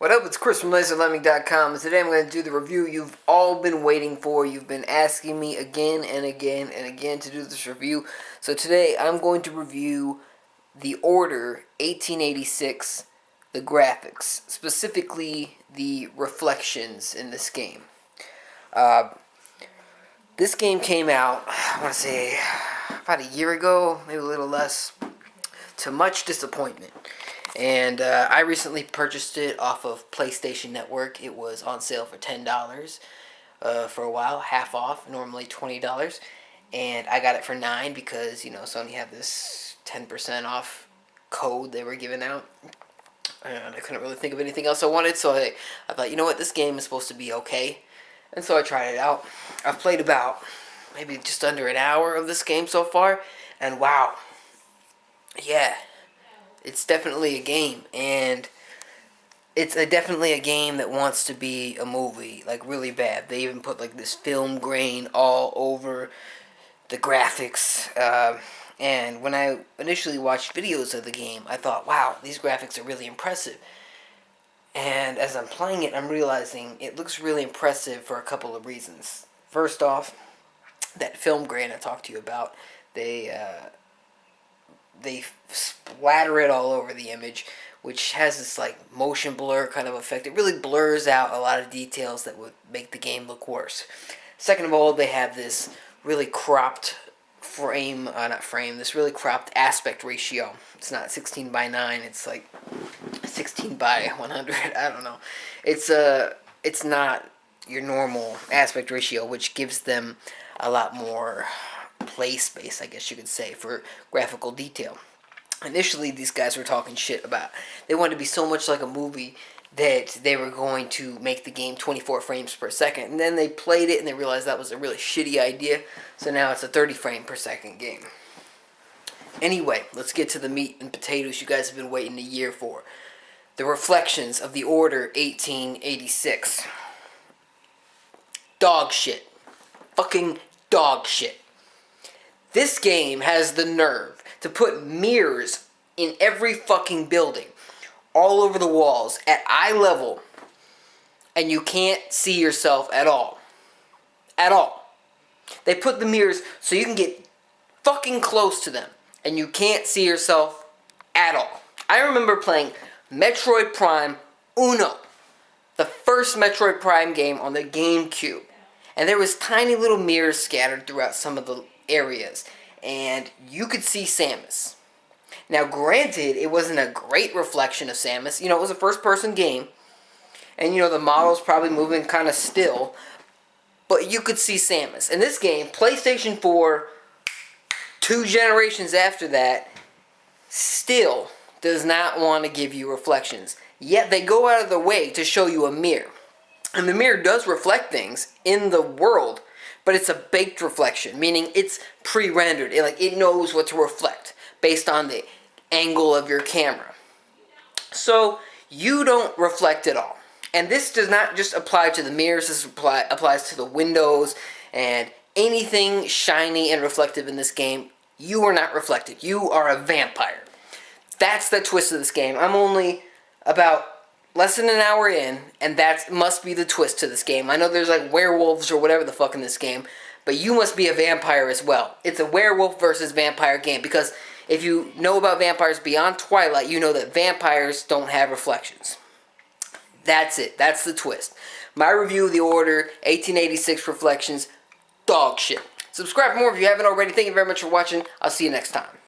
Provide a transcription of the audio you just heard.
What up, it's Chris from LaserLemming.com, and today I'm going to do the review you've all been waiting for. You've been asking me again and again and again to do this review. So today I'm going to review The Order 1886, the graphics, specifically the reflections in this game. This game came out, I want to say, about a year ago, maybe a little less, to much disappointment. And I recently purchased it off of PlayStation Network. It was on sale for $10 for a while, half off, normally $20. And I got it for $9 because, Sony had this 10% off code they were giving out. And I couldn't really think of anything else I wanted, so I thought, you know what, this game is supposed to be okay. And so I tried it out. I've played about maybe just under an hour of this game so far, and wow. Yeah. It's definitely a game, and it's definitely a game that wants to be a movie, like really bad. They even put like this film grain all over the graphics, and when I initially watched videos of the game, I thought, wow, these graphics are really impressive. And as I'm playing it, I'm realizing it looks really impressive for a couple of reasons. First off, that film grain I talked to you about, they splatter it all over the image, which has this like motion blur kind of effect. It really blurs out a lot of details that would make the game look worse. Second of all, they have this really cropped this really cropped aspect ratio. It's not 16 by 9, it's like 16 by 100, I don't know. It's not your normal aspect ratio, which gives them a lot more play space, I guess you could say, for graphical detail. Initially, these guys were talking shit about, they wanted to be so much like a movie that they were going to make the game 24 frames per second. And then they played it and they realized that was a really shitty idea. So now it's a 30 frame per second game. Anyway, let's get to the meat and potatoes you guys have been waiting a year for. The reflections of The Order 1886. Dog shit. Fucking dog shit. This game has the nerve to put mirrors in every fucking building, all over the walls, at eye level, and you can't see yourself at all. At all. They put the mirrors so you can get fucking close to them, and you can't see yourself at all. I remember playing Metroid Prime Uno, the first Metroid Prime game on the GameCube, and there was tiny little mirrors scattered throughout some of the areas, and you could see Samus. Now, granted, it wasn't a great reflection of Samus. It was a first-person game, and, the model's probably moving kind of still, but you could see Samus. In this game, PlayStation 4, 2 generations after that, still does not want to give you reflections. Yet they go out of their way to show you a mirror. And the mirror does reflect things in the world, but it's a baked reflection, meaning it's pre-rendered. It knows what to reflect based on the angle of your camera. So you don't reflect at all. And this does not just apply to the mirrors, this applies to the windows and anything shiny and reflective in this game. You are not reflected. You are a vampire. That's the twist of this game. I'm only about less than an hour in, and that must be the twist to this game. I know there's like werewolves or whatever the fuck in this game, but you must be a vampire as well. It's a werewolf versus vampire game, because if you know about vampires beyond Twilight, you know that vampires don't have reflections. That's it. That's the twist. My review of The Order 1886 Reflections, dog shit. Subscribe for more if you haven't already. Thank you very much for watching. I'll see you next time.